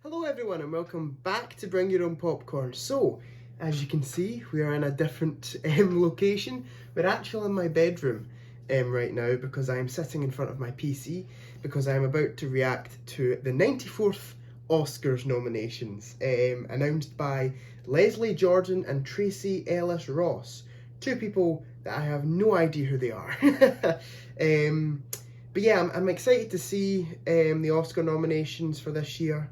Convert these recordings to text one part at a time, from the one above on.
Hello everyone and welcome back to Bring Your Own Popcorn. So, as you can see, we are in a different location. We're actually in my bedroom right now because I'm sitting in front of my PC because I'm about to react to the 94th Oscars nominations announced by Leslie Jordan and Tracee Ellis Ross. Two people that I have no idea who they are. But yeah, I'm excited to see the Oscar nominations for this year.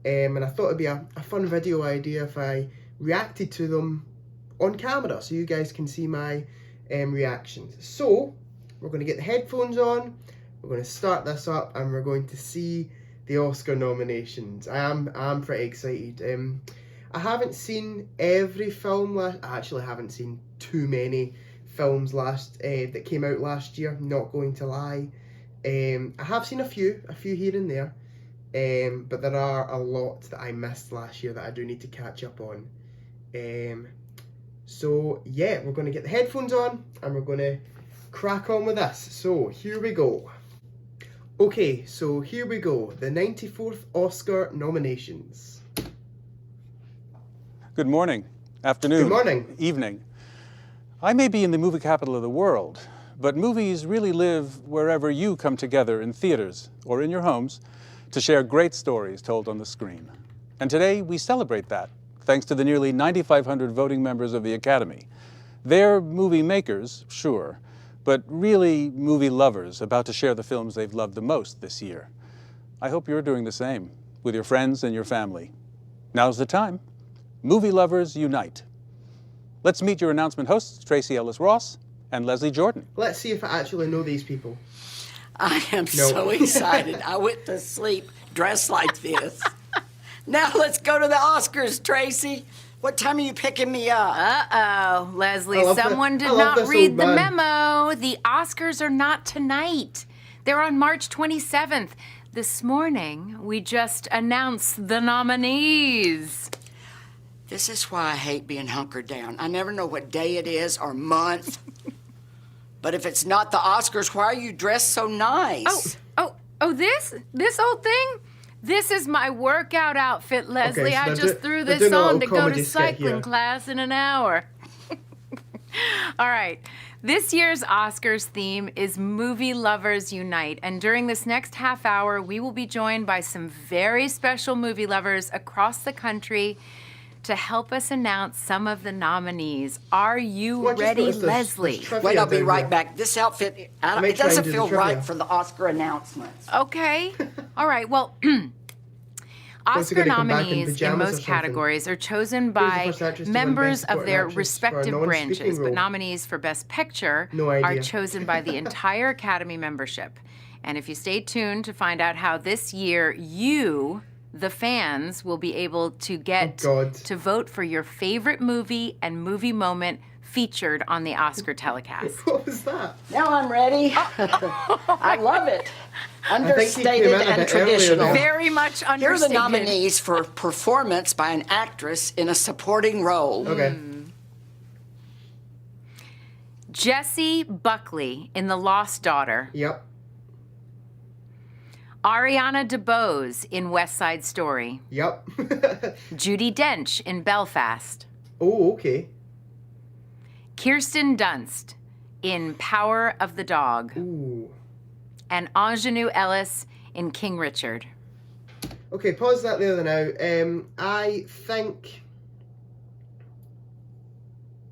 And I thought it'd be a fun video idea if I reacted to them on camera so you guys can see my reactions. So, we're going to get the headphones on, we're going to start this up, and we're going to see the Oscar nominations. I'm pretty excited. I haven't seen every film I actually haven't seen too many films that came out last year, not going to lie. I have seen a few here and there. But there are a lot that I missed last year that I do need to catch up on. So yeah, we're going to get the headphones on and we're going to crack on with this. So here we go. Okay, so here we go. The 94th Oscar nominations. Good morning, afternoon, Good morning. Evening. I may be in the movie capital of the world, but movies really live wherever you come together in theaters or in your homes to share great stories told on the screen. And today we celebrate that, thanks to the nearly 9,500 voting members of the Academy. They're movie makers, sure, but really movie lovers about to share the films they've loved the most this year. I hope you're doing the same with your friends and your family. Now's the time. Movie lovers unite. Let's meet your announcement hosts, Tracee Ellis Ross and Leslie Jordan. Let's see if I actually know these people. I am so excited. I went to sleep dressed like this. Now let's go to the Oscars, Tracee. What time are you picking me up? Uh-oh, Leslie, someone did not read the memo. The Oscars are not tonight. They're on March 27th. This morning, we just announced the nominees. This is why I hate being hunkered down. I never know what day it is or month. But if it's not the Oscars, why are you dressed so nice? This old thing? This is my workout outfit, Leslie. Okay, so I just threw this on to go to cycling class in an hour. All right. This year's Oscars theme is Movie Lovers Unite. And during this next half hour, we will be joined by some very special movie lovers across the country to help us announce some of the nominees. Are you ready, Leslie? Wait, I'll be right back. This outfit, it doesn't feel right for the Oscar announcements. Okay. All right, well, Oscar nominees in most categories are chosen by members of their respective branches, but nominees for Best Picture are chosen by the entire Academy membership. And if you stay tuned to find out how this year the fans will be able to get to vote for your favorite movie and movie moment featured on the Oscar telecast. What was that? Now I'm ready. I love it. Understated and traditional. Very much understated. Here are the nominees for performance by an actress in a supporting role. Okay. Jessie Buckley in The Lost Daughter. Yep. Ariana DeBose in West Side Story. Yep. Judi Dench in Belfast. Oh, okay. Kirsten Dunst in Power of the Dog. Ooh. And Anjanue Ellis in King Richard. Okay, pause that there now. I think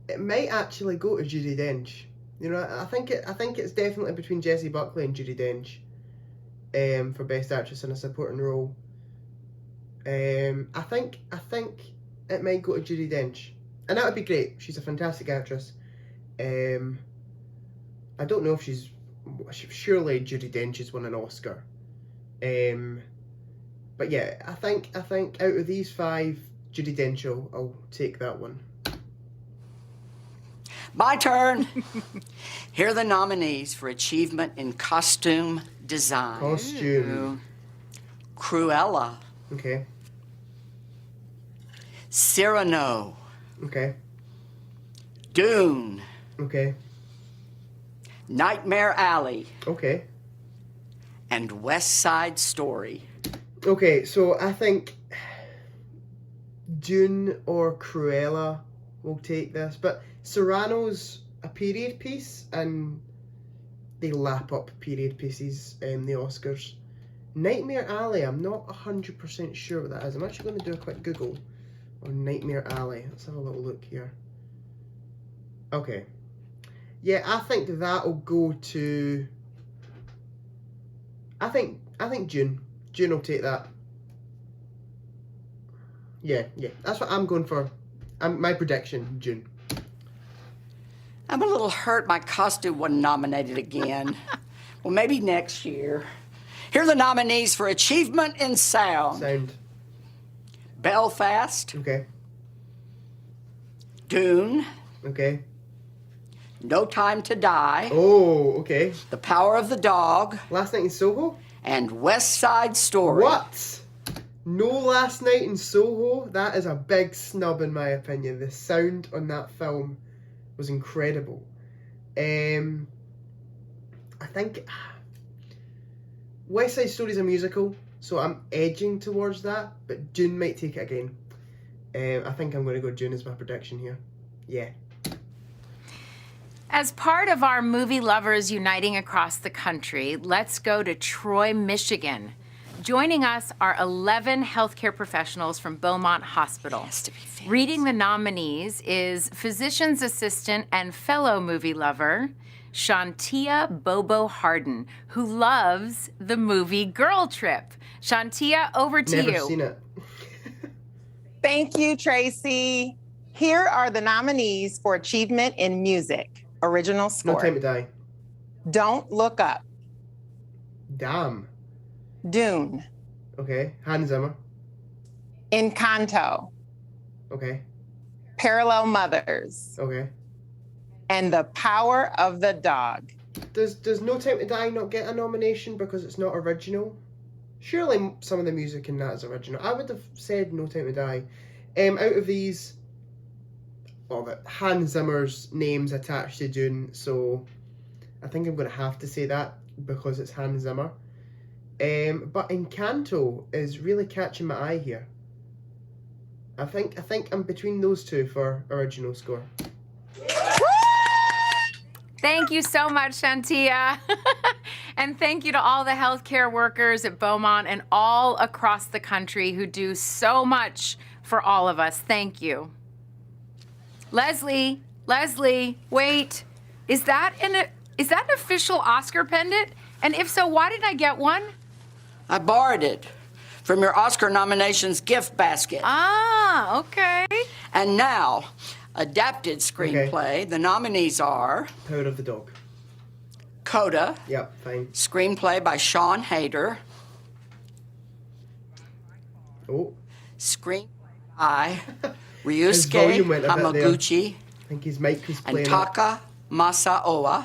it might actually go to Judi Dench. You know, I think it's definitely between Jessie Buckley and Judi Dench. For Best Actress in a Supporting Role. I think it might go to Judi Dench. And that would be great. She's a fantastic actress. I don't know if surely Judi Dench has won an Oscar. But yeah, I think out of these five, Judi Dench I'll take that one. My turn. Here are the nominees for achievement in costume design. Costume. Cruella. Okay. Cyrano. Okay. Dune. Okay. Nightmare Alley. Okay. And West Side Story. Okay, so I think Dune or Cruella will take this, but Serrano's a period piece, and they lap up period pieces in the Oscars. Nightmare Alley, I'm not 100% sure what that is. I'm actually going to do a quick Google on Nightmare Alley. Let's have a little look here. Okay. Yeah, I think that'll go to... I think Dune. Dune will take that. Yeah, that's what I'm going for. My prediction, Dune. I'm a little hurt my costume wasn't nominated again. Well, maybe next year. Here are the nominees for Achievement in Sound. Belfast. Okay. Dune. Okay. No Time to Die. Oh, okay. The Power of the Dog. Last Night in Soho? And West Side Story. What? No Last Night in Soho? That is a big snub in my opinion. The sound on that film was incredible. I think West Side Story is a musical, so I'm edging towards that, but Dune might take it again. I think I'm going to go Dune as my prediction here. Yeah. As part of our movie lovers uniting across the country, let's go to Troy, Michigan. Joining us are 11 healthcare professionals from Beaumont Hospital. Reading the nominees is physician's assistant and fellow movie lover, Shantia Bobo Harden, who loves the movie Girl Trip. Shantia, over to you. Never seen it. Thank you, Tracy. Here are the nominees for Achievement in Music. Original score. No Time to Die. Don't Look Up. Damn. Dune. Okay. Hans Zimmer. Encanto. Okay. Parallel Mothers. Okay. And The Power of the Dog. Does No Time to Die not get a nomination because it's not original? Surely some of the music in that is original. I would have said No Time to Die. Out of these, well, Hans Zimmer's name's attached to Dune, so I think I'm going to have to say that because it's Hans Zimmer. But Encanto is really catching my eye here. I think I'm between those two for original score. Thank you so much, Shantia. And thank you to all the healthcare workers at Beaumont and all across the country who do so much for all of us. Thank you. Leslie, wait. Is that an official Oscar pendant? And if so, why didn't I get one? I borrowed it from your Oscar nominations gift basket. Ah, okay. And now, adapted screenplay. The nominees are Power of the Dog. Coda. Yep, fine. Screenplay by Sean Hayter. Oh. Screenplay by His volume Ryusuke went a bit there. Hamaguchi I think his mic was and playing Taka Masaoka.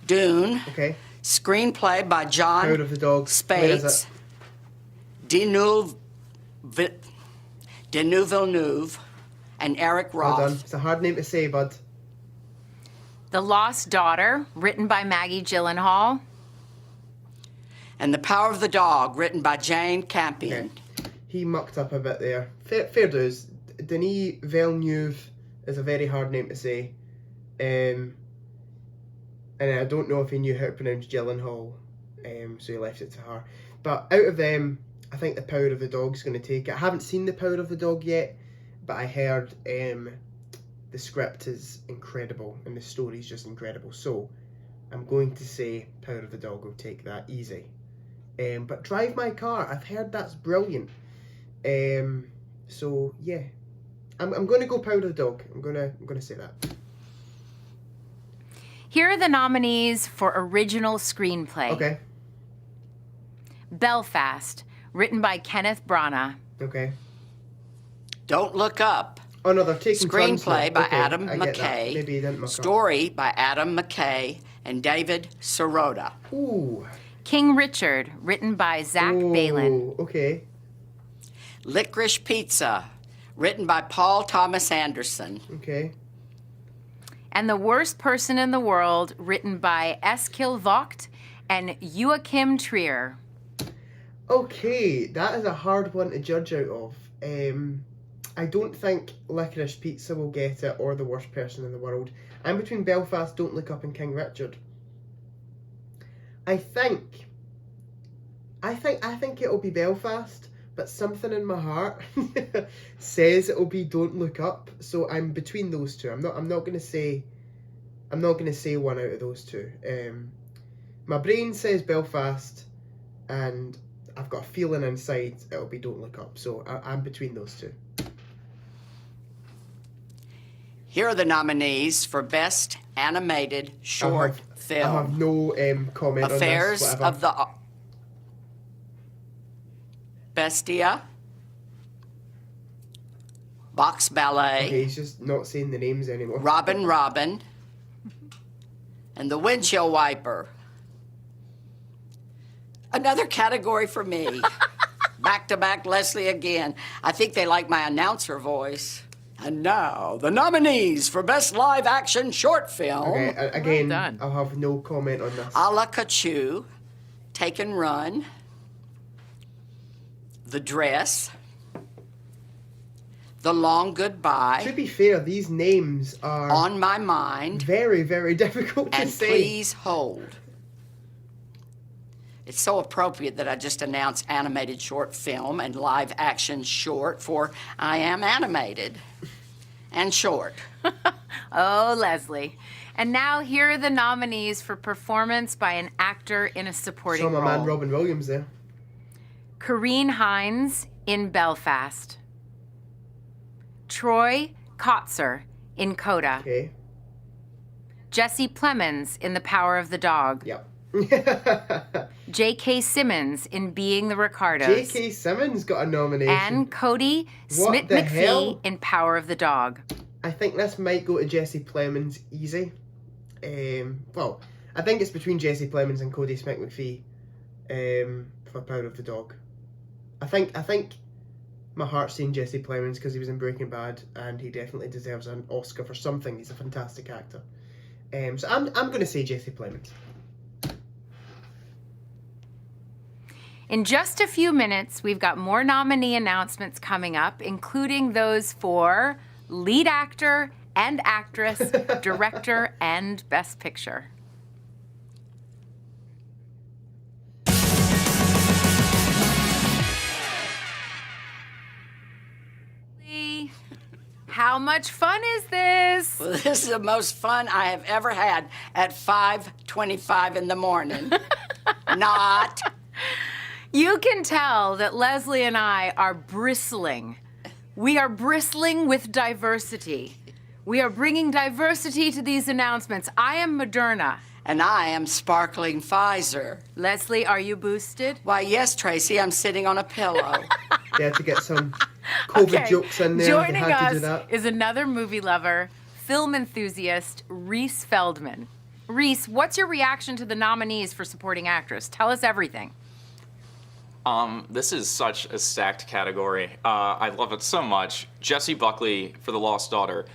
Dune. Okay. Screenplay by John Power of the Dog. Where is Spates. it? Denis Villeneuve and Eric Well done. Roth. It's a hard name to say, bud. The Lost Daughter, written by Maggie Gyllenhaal. And The Power of the Dog, written by Jane Campion. Okay. He mucked up a bit there. Fair dues. Denis Villeneuve is a very hard name to say. And I don't know if he knew how to pronounce Gyllenhaal, so he left it to her. But out of them, I think The Power of the Dog's going to take it. I haven't seen The Power of the Dog yet, but I heard the script is incredible and the story's just incredible. So I'm going to say Power of the Dog will take that easy. But Drive My Car, I've heard that's brilliant. So yeah, I'm going to go Power of the Dog. I'm going to say that. Here are the nominees for original screenplay. Okay. Belfast, written by Kenneth Branagh. Okay. Don't Look Up. Oh no, they're taking turns now. Screenplay by Okay, Adam I get that. McKay. Maybe he didn't muck up. Story by Adam McKay and David Sirota. Ooh. King Richard, written by Zach Balin. Okay. Licorice Pizza, written by Paul Thomas Anderson. Okay. And The Worst Person in the World, written by Eskil Vogt and Joachim Trier. Okay, that is a hard one to judge out of. I don't think Licorice Pizza will get it, or The Worst Person in the World. I'm between Belfast, Don't Look Up, and King Richard. I think it'll be Belfast, but something in my heart says it'll be Don't Look Up. So I'm between those two. I'm not gonna say one out of those two. My brain says Belfast, and I've got a feeling inside it'll be Don't Look Up. So I'm between those two. Here are the nominees for Best Animated Short Film. I have no comment Affairs on this. of the Bestia, Box Ballet. Okay, he's just not saying the names anymore. Robin Robin, and The Windshield Wiper. Another category for me. Back to back Leslie again. I think they like my announcer voice. And now, the nominees for Best Live Action Short Film. Okay, again, Well done. I'll have no comment on this. A La Cachou, Take and Run, The Dress, The Long Goodbye, To be fair, these names are On My Mind, very, very difficult to and say. Please Hold. It's so appropriate that I just announced animated short film and live action short, for I am animated and short. Oh, Leslie. And now here are the nominees for performance by an actor in a supporting Saw my role. man Robin Williams there. Corinne Hines in Belfast. Troy Kotzer in Coda. Okay. Jesse Plemons in The Power of the Dog. Yep. J.K. Simmons in Being the Ricardos. J.K. Simmons got a nomination. And Cody What Smith the McPhee hell? in Power of the Dog. I think this might go to Jesse Plemons easy. Well, I think it's between Jesse Plemons and Cody Smith McPhee for Power of the Dog. I think my heart's saying Jesse Plemons because he was in Breaking Bad and he definitely deserves an Oscar for something. He's a fantastic actor. So I'm going to say Jesse Plemons. In just a few minutes, we've got more nominee announcements coming up, including those for lead actor and actress, director, and best picture. How much fun is this? Well, this is the most fun I have ever had at 5:25 in the morning. Not. You can tell that Leslie and I are bristling. We are bristling with diversity. We are bringing diversity to these announcements. I am Moderna. And I am sparkling Pfizer. Leslie, are you boosted? Why, yes, Tracy, I'm sitting on a pillow. They had to get some COVID jokes in there. Joining they had to do us that. is another movie lover, film enthusiast, Reese Feldman. Reese, what's your reaction to the nominees for supporting actress? Tell us everything. This is such a stacked category. I love it so much. Jessie Buckley for The Lost Daughter.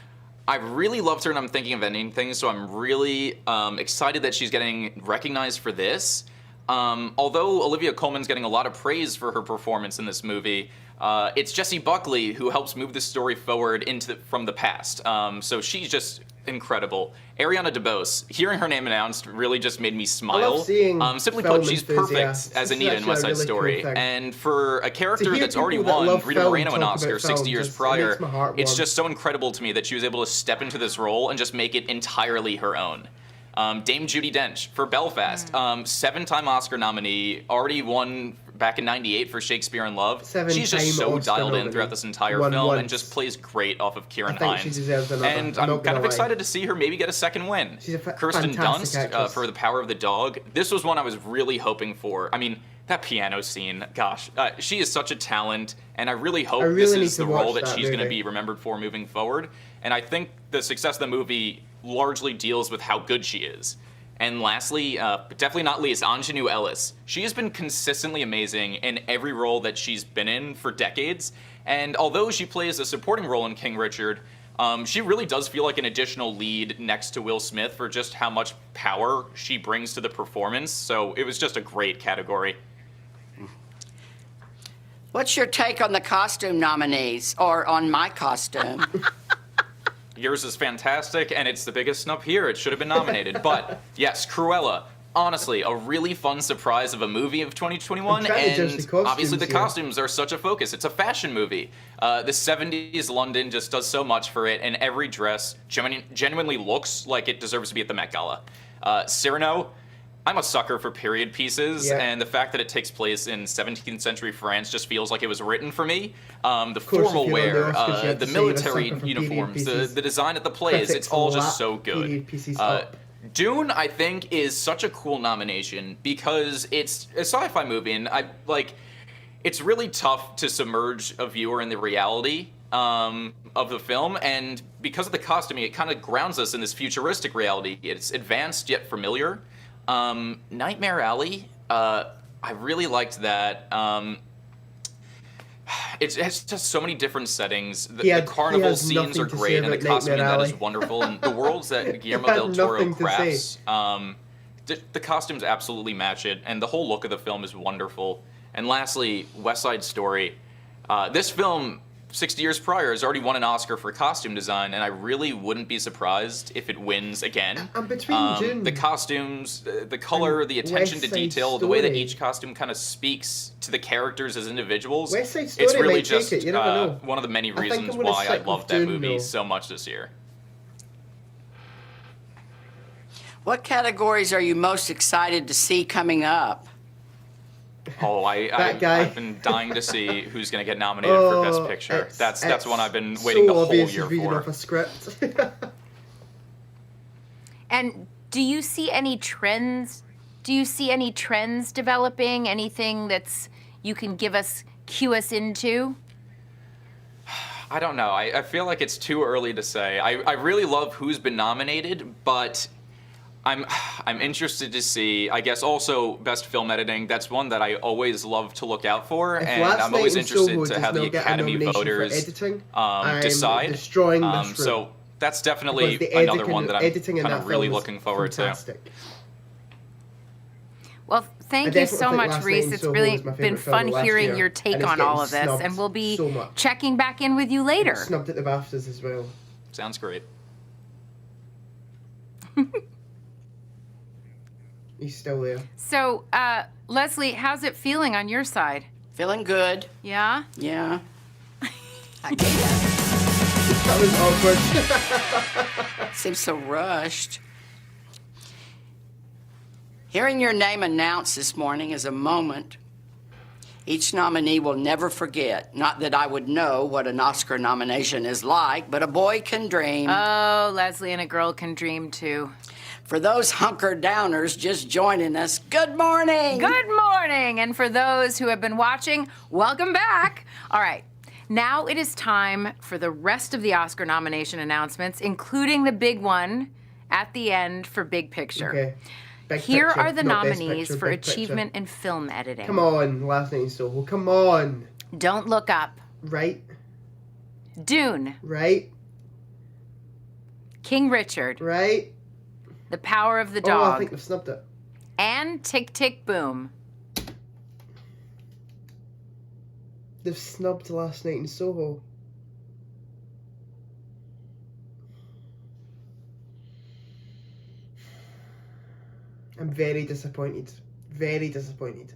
I really loved her and I'm thinking of ending things, so I'm really excited that she's getting recognized for this. Although Olivia Colman's getting a lot of praise for her performance in this movie, it's Jessie Buckley who helps move the story forward from the past. So she's just incredible. Ariana DeBose, hearing her name announced really just made me smile. I love seeing simply film put, she's perfect enthusiasts. as This is Anita in actually West a Side really Story. cool thing. And for a character hear that's already people that won love Rita film Moreno an talk Oscar about 60 film, years just- it prior, makes my heart it's warm. just so incredible to me that she was able to step into this role and just make it entirely her own. Dame Judi Dench for Belfast, 7-time Oscar nominee, already won back in '98 for Shakespeare in Love. She's just so Oscar dialed in nominee. throughout this entire Won film once. and just plays great off of Kieran I think Hines. she deserves another. And I'm I'm not kind gonna of lie. excited to see her maybe get a second win. She's a Kirsten fantastic Dunst actress. for The Power of the Dog. This was one I was really hoping for. I mean, that piano scene, gosh, she is such a talent, and I really hope I really this need is to the role watch that that she's going to movie. be remembered for moving forward. And I think the success of the movie largely deals with how good she is. And lastly, but definitely not least, Anjanue Ellis. She has been consistently amazing in every role that she's been in for decades. And although she plays a supporting role in King Richard, she really does feel like an additional lead next to Will Smith for just how much power she brings to the performance. So it was just a great category. What's your take on the costume nominees, or on my costume? Yours is fantastic, and it's the biggest snub here. It should have been nominated. But yes, Cruella, honestly, a really fun surprise of a movie of 2021, and obviously the costumes are such a focus. It's a fashion movie. The 70s London just does so much for it, and every dress genuinely looks like it deserves to be at the Met Gala. Cyrano, I'm a sucker for period pieces, and the fact that it takes place in 17th century France just feels like it was written for me. The formal wear, the military uniforms, the design of the plays, it's all just so good. Dune, I think, is such a cool nomination because it's a sci-fi movie, and it's really tough to submerge a viewer in the reality of the film, and because of the costuming, it kind of grounds us in this futuristic reality. It's advanced yet familiar. Nightmare Alley, I really liked that. It's just so many different settings. The carnival scenes are great, and the costuming in that is wonderful. And the worlds that Guillermo del Toro crafts, the costumes absolutely match it, and the whole look of the film is wonderful. And lastly, West Side Story. This film, 60 years prior, has already won an Oscar for costume design, and I really wouldn't be surprised if it wins again. And between Dune, the costumes, the color, the attention to detail, the way that each costume kind of speaks to the characters as individuals, West Side Story it's really just You never know. one of the many reasons why I love that movie so much this year. What categories are you most excited to see coming up? Oh, I've been dying to see who's going to get nominated for Best Picture. That's one I've been waiting the whole year for. Off a script. And do you see any trends? Do you see any trends developing? Anything that's you can cue us into? I don't know. I feel like it's too early to say. I really love who's been nominated, but I'm interested to see, I guess, also Best Film Editing. That's one that I always love to look out for, and I'm always interested to how the Academy voters decide. Destroying this so that's definitely another one that I'm kind of really looking forward to. Well, thank you so much, Reese. It's really been fun hearing your take on all of this, and we'll be checking back in with you later. Snubbed at the BAFTAs as well. Sounds great. He's still there. So, Leslie, how's it feeling on your side? Feeling good. Yeah? Yeah. That was awkward. Seems so rushed. Hearing your name announced this morning is a moment each nominee will never forget. Not that I would know what an Oscar nomination is like, but a boy can dream. Oh, Leslie and a girl can dream too. For those hunker-downers just joining us, good morning! Good morning! And for those who have been watching, welcome back. All right, now it is time for the rest of the Oscar nomination announcements, including the big one at the end for Big Picture. Okay. Here are the nominees for Achievement in Film Editing. Come on, Last Night in Soho, come on! Don't Look Up. Right. Dune. Right. King Richard. Right. The Power of the Oh, Dog. I think they've snubbed it. And Tick, Tick, Boom. They've snubbed Last Night in Soho. I'm very disappointed. Very disappointed.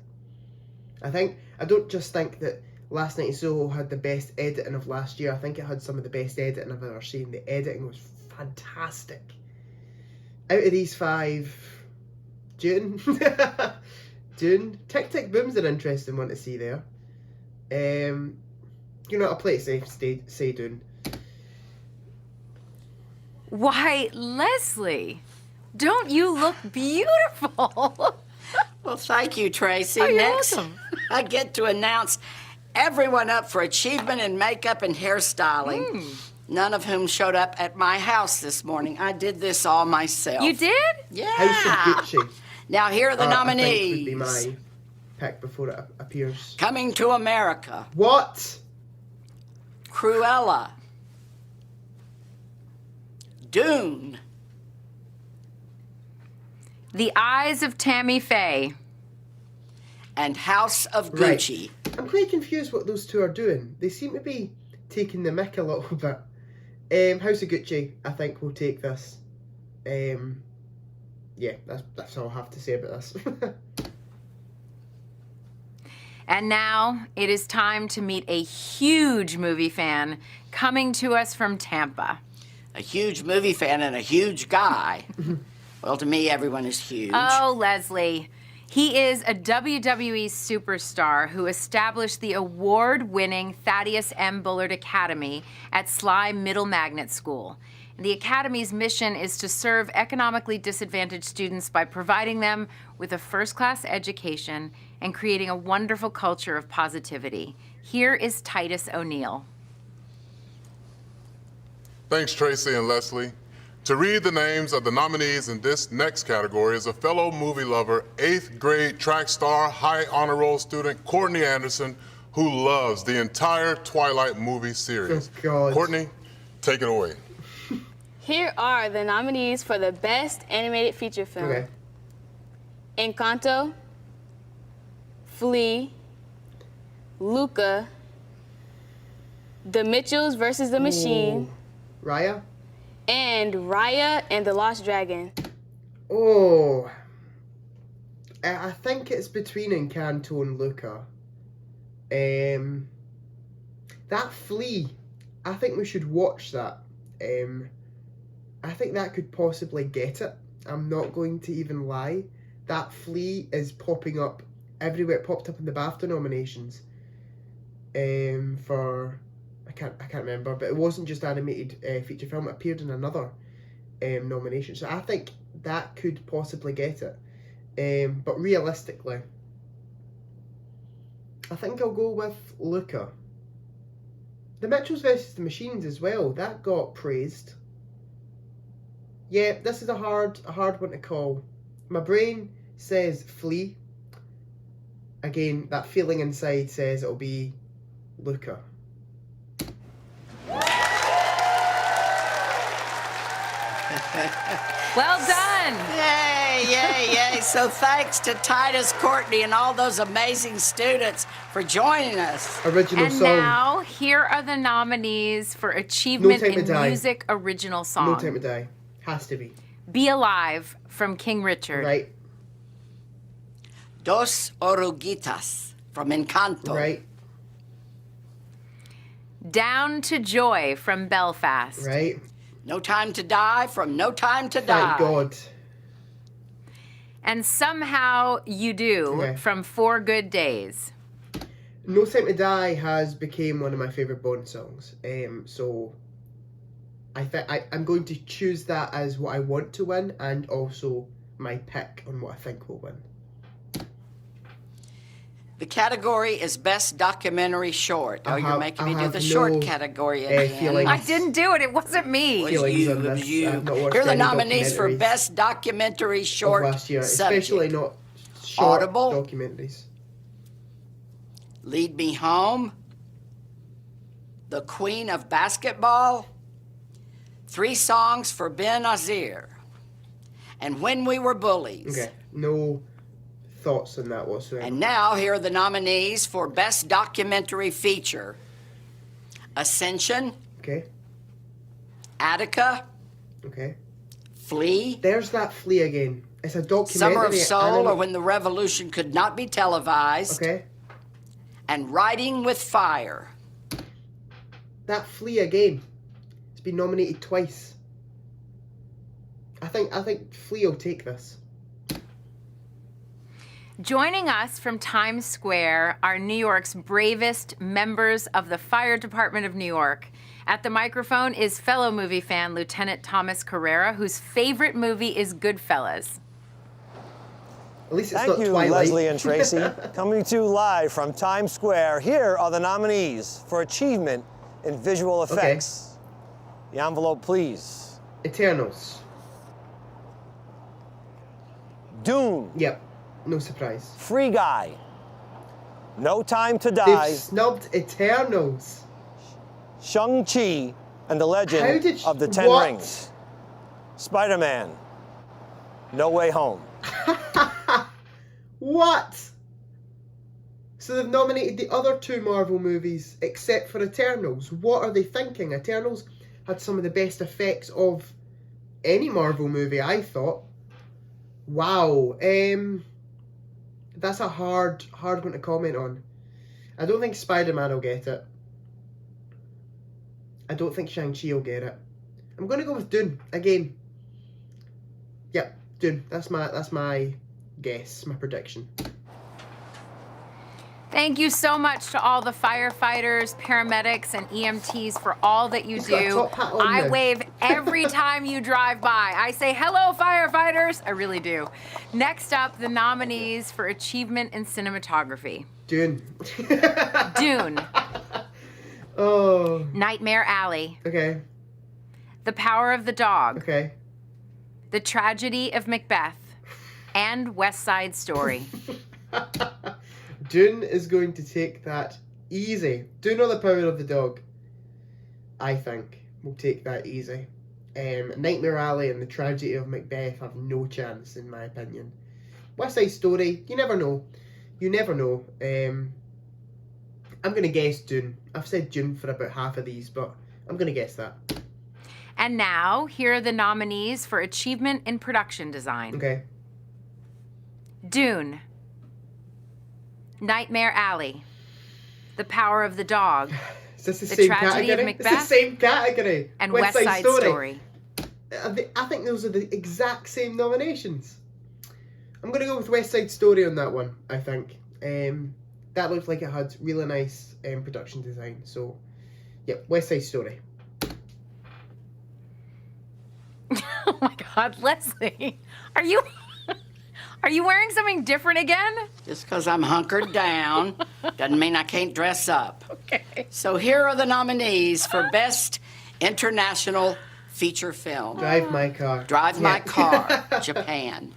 I don't just think that Last Night in Soho had the best editing of last year. I think it had some of the best editing I've ever seen. The editing was fantastic. Out of these five, Dune. Dune. Tick Tick Boom's an interesting one to see there. You know, I'll play it safe, say Dune. Why, Leslie, don't you look beautiful? Well, thank you, Tracy. Oh, you're Next, welcome. I get to announce everyone up for achievement in makeup and hairstyling. None of whom showed up at my house this morning. I did this all myself. You did? Yeah. House of Gucci. Now here are the nominees. I think would be my pick before it appears. Coming to America. What? Cruella. Dune. The Eyes of Tammy Faye. And House of Gucci. I'm quite confused what those two are doing. They seem to be taking the mick a little bit. House of Gucci, I think, will take this. Yeah, that's all I have to say about this. And now it is time to meet a huge movie fan coming to us from Tampa. A huge movie fan and a huge guy. Well, to me, everyone is huge. Oh, Leslie. He is a WWE superstar who established the award-winning Thaddeus M. Bullard Academy at Sly Middle Magnet School. The Academy's mission is to serve economically disadvantaged students by providing them with a first-class education and creating a wonderful culture of positivity. Here is Titus O'Neill. Thanks, Tracy and Leslie. To read the names of the nominees in this next category is a fellow movie lover, 8th grade track star, high honor roll student, Courtney Anderson, who loves the entire Twilight movie series. Oh, God. Courtney, take it away. Here are the nominees for the Best Animated Feature Film. Okay. Encanto, Flea, Luca, The Mitchells vs. the Machine, Raya? and Raya and the Lost Dragon. Oh. I think it's between Encanto and Luca. That Flea, I think we should watch that. I think that could possibly get it. I'm not going to even lie. That Flea is popping up everywhere. It popped up in the BAFTA nominations. For I can't remember, but it wasn't just animated feature film. It appeared in another nomination. So I think that could possibly get it. But realistically, I think I'll go with Luca. The Mitchells vs. the Machines as well. That got praised. Yeah, this is a hard one to call. My brain says Flea. Again, that feeling inside says it'll be Luca. Well done. Yay, yay, yay. So thanks to Titus, Courtney, and all those amazing students for joining us. Original And song. now, here are the nominees for Achievement No Time to in Die. Music Original Song. No Time to Die. Has to be. Be Alive from King Richard. Right. Dos Oruguitas from Encanto. Right. Down to Joy from Belfast. Right. No Time to Die from No Time to Die. Thank God. And Somehow You Do Okay. from 4 Good Days. No Time to Die has become one of my favourite Bond songs. So I'm going to choose that as what I want to win and also my pick on what I think will win. The category is Best Documentary Short. Oh, you're making me do the no, short category again. feelings. I didn't do it. It wasn't me. It was Feelings you, on it was this. you. I've not watched Here are the any nominees for documentaries Best Documentary of Short last year, subject. especially not short Audible. documentaries. Lead Me Home, The Queen of Basketball, 3 Songs for Ben Azir, and When We Were Bullies. Okay, no thoughts on that whatsoever. And now here are the nominees for Best Documentary Feature. Ascension, Okay, Attica, okay. Flea, There's that Flea again. It's a documentary. Summer of Soul, or anime- When the Revolution Could Not Be Televised, Okay, and Riding with Fire. that Flea again. It's been nominated twice. I think Flea will take this. Joining us from Times Square are New York's bravest members of the Fire Department of New York. At the microphone is fellow movie fan Lieutenant Thomas Carrera, whose favorite movie is Goodfellas. At least it's Thank not you, Twilight. Leslie and Tracy. Coming to you live from Times Square, here are the nominees for Achievement in Visual Effects. The envelope, please. Eternals. Dune, Yep, no surprise. Free Guy, No Time to They've Die, snubbed Eternals. Shang-Chi and the How Legend did of the Ten what? Rings, Spider-Man, No Way Home. What? So they've nominated the other 2 Marvel movies except for Eternals. What are they thinking? Eternals had some of the best effects of any Marvel movie, I thought. Wow. That's a hard one to comment on. I don't think Spider-Man will get it. I don't think Shang-Chi will get it. I'm going to go with Dune again. Yep, Dune. That's my guess, my prediction. Thank you so much to all the firefighters, paramedics, and EMTs for all that you do. Got a top hat on I there. wave every time you drive by. I say, hello, firefighters. I really do. Next up, the nominees for Achievement in Cinematography. Dune. Dune. Oh. Nightmare Alley. Okay. The Power of the Dog. Okay. The Tragedy of Macbeth. And West Side Story. Dune is going to take that easy. Dune or The Power of the Dog, I think, will take that easy. Nightmare Alley and The Tragedy of Macbeth have no chance, in my opinion. West Side Story, you never know. You never know. I'm going to guess Dune. I've said Dune for about half of these, but I'm going to guess that. And now, here are the nominees for Achievement in Production Design. Okay. Dune. Nightmare Alley. The Power of the Dog. Is this the The same Tragedy category? of Macbeth. It's the same category. And West Side Story. I think those are the exact same nominations. I'm going to go with West Side Story on that one, I think. That looked like it had really nice production design. So, yeah, West Side Story. Oh my God, Leslie, are you wearing something different again? Just because I'm hunkered down doesn't mean I can't dress up. Okay. So here are the nominees for Best International Feature Film. Drive My Car. Drive My Car, Japan.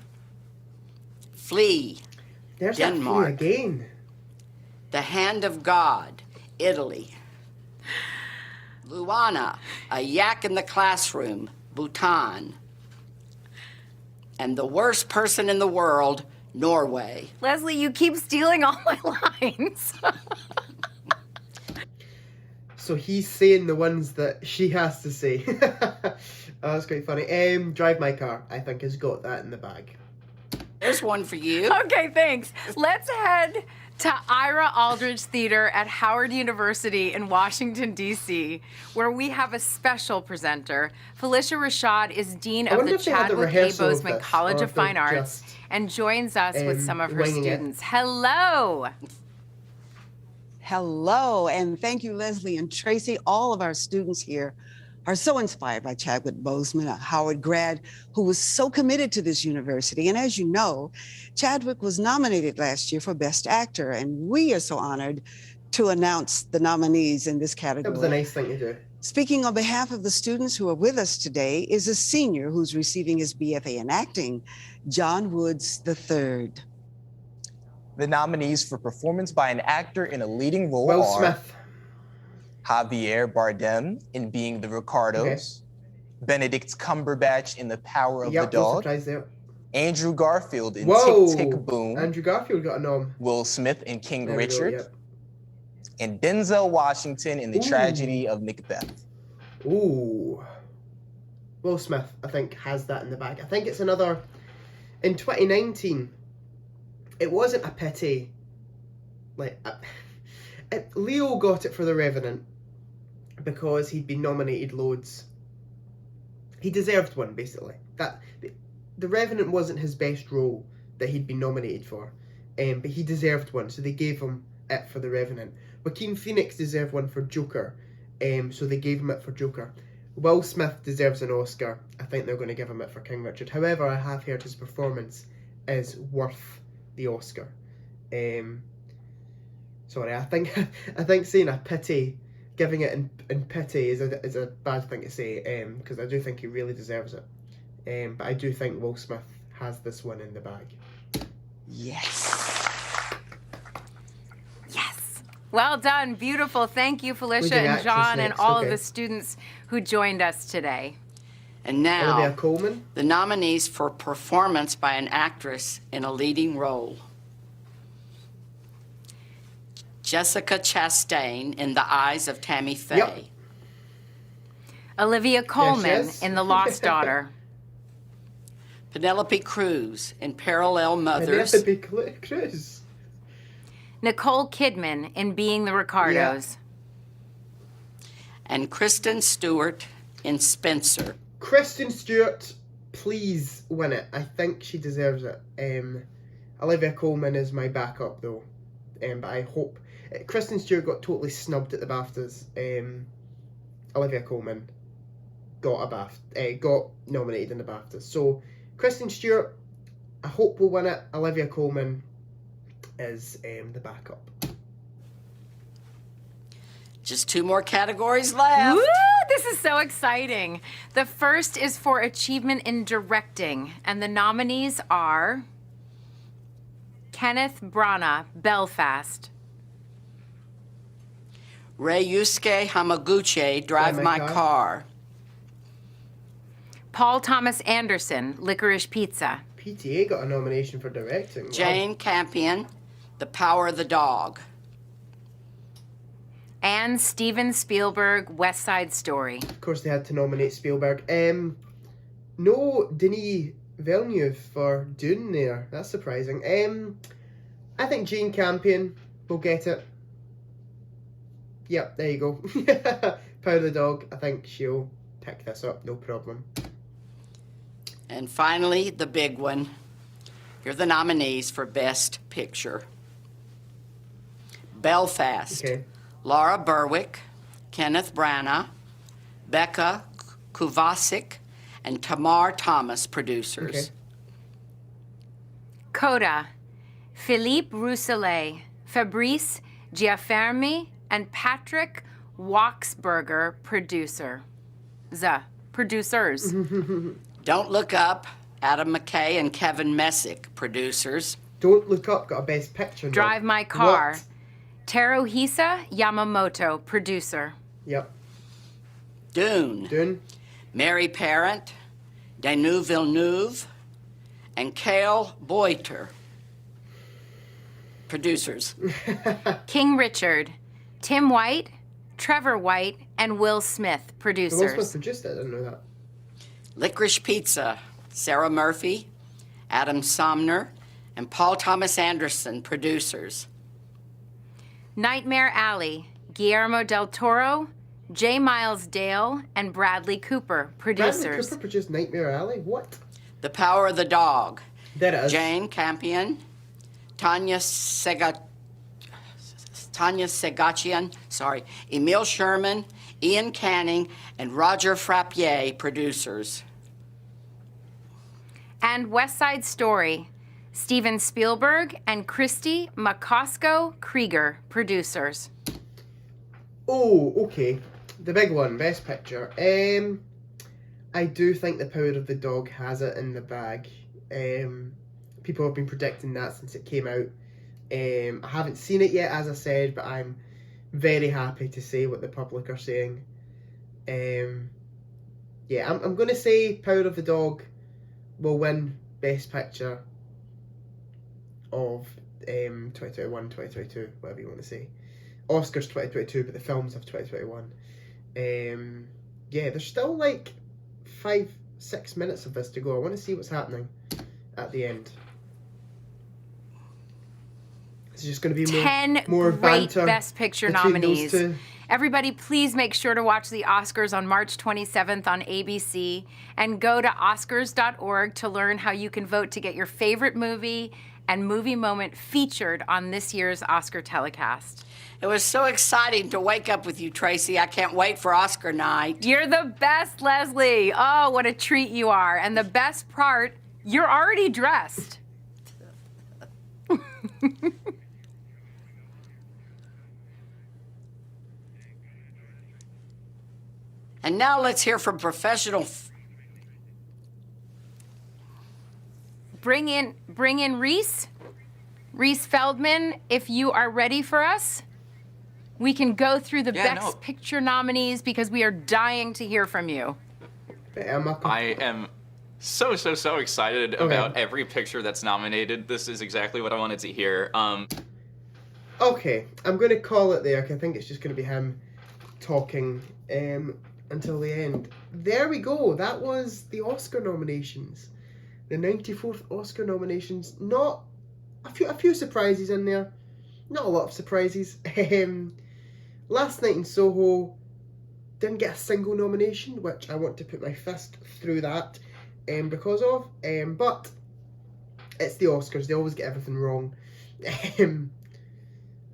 Flee, There's Denmark. that Flee again. The Hand of God, Italy. Luana, A Yak in the Classroom, Bhutan. And The Worst Person in the World, Norway. Leslie, you keep stealing all my lines. So he's saying the ones that she has to say. Oh, that's quite funny. Drive My Car, I think, has got that in the bag. There's one for you. Okay, thanks. Let's head to Ira Aldridge Theater at Howard University in Washington, D.C., where we have a special presenter. Felicia Rashad is Dean of the Chadwick A. Boseman College of Fine Arts and joins us with some of her students. Hello. Hello, and thank you, Leslie and Tracy. All of our students here are so inspired by Chadwick Boseman, a Howard grad who was so committed to this university. And as you know, Chadwick was nominated last year for Best Actor, and we are so honored to announce the nominees in this category. That was a nice thing to do. Speaking on behalf of the students who are with us today is a senior who's receiving his BFA in acting, John Woods III. The nominees for performance by an actor in a leading role Will are Smith. Javier Bardem in Being the Ricardos, Benedict Cumberbatch in The Power of the Dog, There. Andrew Garfield in Whoa. Tick, Tick, Boom, Andrew Garfield got a nom. Will Smith in King There we go, Richard, yep. and Denzel Washington in The Ooh. Tragedy of Macbeth. Ooh. Will Smith, I think, has that in the bag. I think it's another... In 2019, it wasn't a pity. Leo got it for The Revenant because he'd been nominated loads. He deserved one, basically. The Revenant wasn't his best role that he'd been nominated for, but he deserved one, so they gave him it for The Revenant. Joaquin Phoenix deserved one for Joker, so they gave him it for Joker. Will Smith deserves an Oscar. I think they're going to give him it for King Richard. However, I have heard his performance is worth the Oscar. Sorry, I think saying a pity, giving it in pity is a bad thing to say, because I do think he really deserves it. But I do think Will Smith has this one in the bag. Yes. Yes. Well done. Beautiful. Thank you, Felicia Leading and actress John and next, all okay. of the students who joined us today. And now, Olivia Colman. the nominees for performance by an actress in a leading role. Jessica Chastain in The Eyes of Tammy Faye. Yep. Olivia Colman yes. in The Lost Daughter. Penelope Cruz in Parallel Mothers. Penelope Cruz. Nicole Kidman in Being the Ricardos. And Kristen Stewart in Spencer. Kristen Stewart, please win it. I think she deserves it. Olivia Colman is my backup though. But I hope... Kristen Stewart got totally snubbed at the BAFTAs. Olivia Colman got nominated in the BAFTAs. So, Kristen Stewart, I hope will win it. Olivia Colman is the backup. Just 2 more categories left. Woo! This is so exciting. The first is for achievement in directing, and the nominees are Kenneth Branagh, Belfast. Ryusuke Hamaguchi, Drive My Car. Paul Thomas Anderson, Licorice Pizza. PTA got a nomination for directing. Jane Campion, The Power of the Dog. And Steven Spielberg, West Side Story. Of course, they had to nominate Spielberg. No Denis Villeneuve for Dune there. That's surprising. I think Jane Campion will get it. Yep, there you go. Power of the Dog. I think she'll pick this up, no problem. And finally, the big one. Here are the nominees for Best Picture. Belfast. Okay. Laura Berwick, Kenneth Branagh, Becca Kovacic, and Tamar Thomas, producers. Okay. Coda, Philippe Rousselet, Fabrice Giaffermi, and Patrick Waxberger, producers. Don't Look Up, Adam McKay and Kevin Messick, producers. Don't Look Up got a Best Picture. Drive My Car. What? Teruhisa Yamamoto, producer. Yep. Dune. Mary Parent, Denis Villeneuve, and Cale Boiter, producers. King Richard, Tim White, Trevor White, and Will Smith, producers. Will Smith produced it, I didn't know that. Licorice Pizza, Sarah Murphy, Adam Sumner, and Paul Thomas Anderson, producers. Nightmare Alley, Guillermo del Toro, J. Miles Dale, and Bradley Cooper, producers. Bradley Cooper produced Nightmare Alley? What? The Power of the Dog. That is. Jane Campion, Tanya Segachian, Emil Sherman, Ian Canning, and Roger Frappier, producers. And West Side Story, Steven Spielberg and Christy McCosco Krieger, producers. Oh, okay. The big one, Best Picture. I do think The Power of the Dog has it in the bag. People have been predicting that since it came out. I haven't seen it yet, as I said, but I'm very happy to say what the public are saying. Yeah, I'm going to say Power of the Dog will win Best Picture of 2021, 2022, whatever you want to say. Oscars 2022, but the films of 2021. Yeah, there's still like 5-6 minutes of this to go. I want to see what's happening at the end. It's just going to be 10 more great banter Best Picture between nominees. those two. Everybody, please make sure to watch the Oscars on March 27th on ABC and go to oscars.org to learn how you can vote to get your favorite movie and movie moment featured on this year's Oscar telecast. It was so exciting to wake up with you, Tracy. I can't wait for Oscar night. You're the best, Leslie. Oh, what a treat you are. And the best part, you're already dressed. And now let's hear from professional. Bring in Reese Feldman, if you are ready for us. We can go through the Best Picture nominees because we are dying to hear from you. I am so excited about every picture that's nominated. This is exactly what I wanted to hear. Okay, I'm going to call it there, 'cause I think it's just going to be him talking until the end. There we go. That was the Oscar nominations. The 94th Oscar nominations. Not a few surprises in there. Not a lot of surprises. Last Night in Soho didn't get a single nomination, which I want to put my fist through that because of. But it's the Oscars. They always get everything wrong.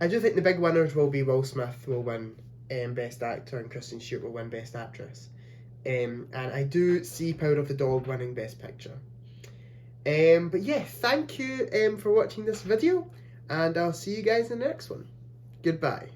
I do think the big winners will be Will Smith will win Best Actor and Kristen Stewart will win Best Actress. And I do see Power of the Dog winning Best Picture. But yeah, thank you for watching this video, and I'll see you guys in the next one. Goodbye.